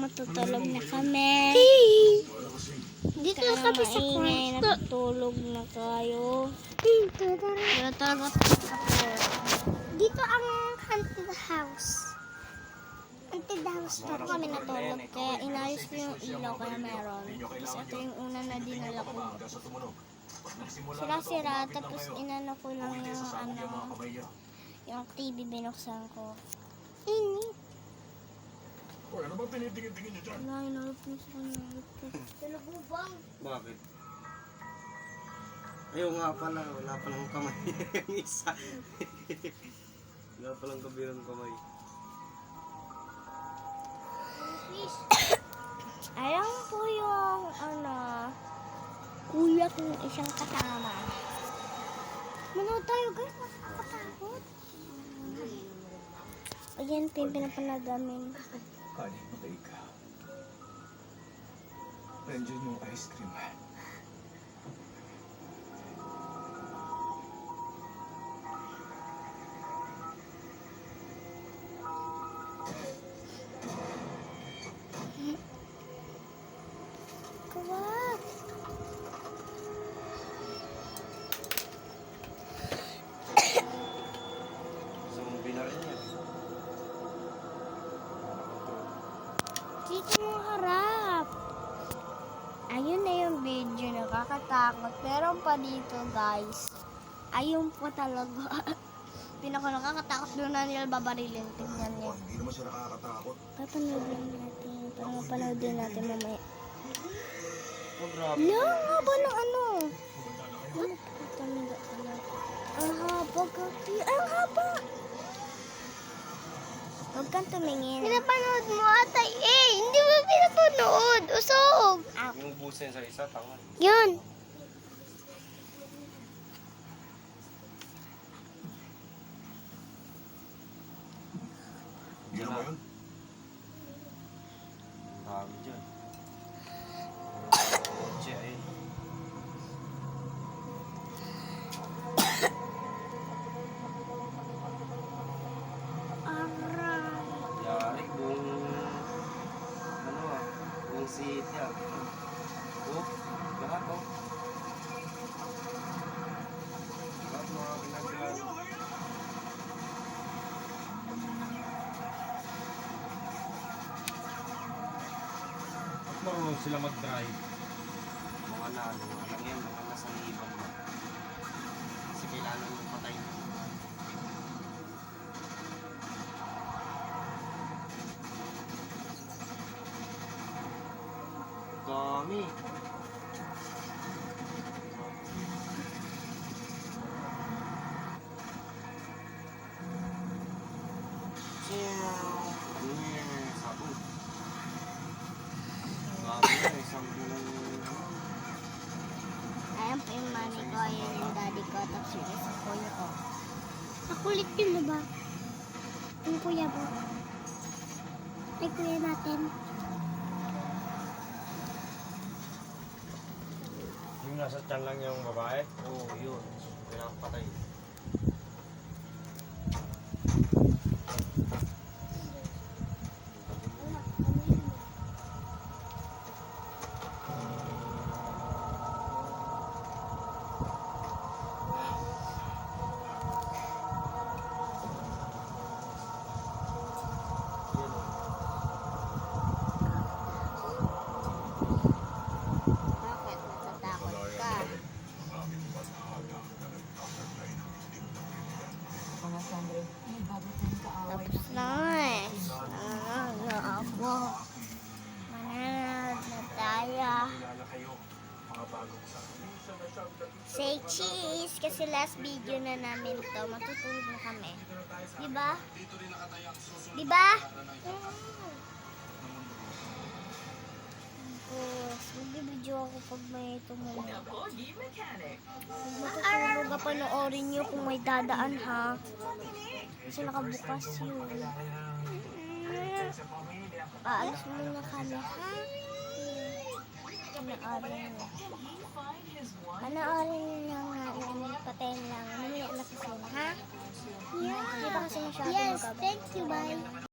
matutulog na kami. Dito na kami sa maingay, kwarto. natutulog na kayo. Natulog Dito ang haunted house. Haunted house to. kami natulog. Kaya inayos ko yung ilaw kaya meron. Tapos ito yung una na dinala ko. Sira-sira. Tapos inano ko lang yung yung TV binuksan ko. Init. Uy, ano ba tinitingin-tingin niyo dyan? Wala, inalap mo sa kanya. Salububang. Bakit? Ayaw nga pala, wala palang kamay. Yung isa. Wala palang kabirang kamay. Fish. Ayan po yung kuya kong isang kasama. Manood tayo guys, nakakatakot. Ayan po yung pinapanood namin. Honey, matay ka. Nandiyan yung ice cream. Kawat. Zombie na rin yan. Dito mo harap. Ayun na yung video, nakakatakot. Meron pa dito, guys. Ayun po talaga. Pinaka nakakatakot doon na nila babarilin. Tingnan niyo. Hindi naman siya nakakatakot. Papanoodin natin. Para mapanood din natin mamaya. Oh, grabe. Lang nga ba ng ano? Talaga. Ang haba, Kaki. Ang haba. Huwag kang tumingin. Pinapanood mo atay hindi mo pinapanood. Usog. Yung ubusin sa isa, tanga. Yun. Yan ba yun? Ang dami dyan. Kotse, ayun. Aray. Yari kung kung city ah. Oh, lahat oh. Lahat mga ginagawa. At marunong sila mag-drive. Mga nano, lang yan, mga nasa liban mo. Kasi kailangan yung patay na. Dami. Sabu. Dami na, isang buong Ayan po yung mami ko, ayan yung daddy ko, tapos yung isa kuya ko. Makulit yun na ba? Yung kuya mo. Ay, kuya natin. yung nasa tiyan lang yung babae? Oo, yun. Kailangan patay. Bakit? Natatakot ka? Tapos na eh. Na ako. Mananad na tayo. Kilala kayo, mga bagong sa Say cheese! Kasi last video na namin to. Matutulog na kami. Diba? Diba? Tapos, mag-video ako pag may tumulog. Matutulog ka, panoorin nyo kung may dadaan ha. Kasi nakabukas yun. Paalis muna kami ha. Panoorin nyo. Panoorin nyo lang nga. Patayin lang. Mamaya na kasi ha. Yeah. Di ba kasi masyado Yes, magabi? thank you, bye.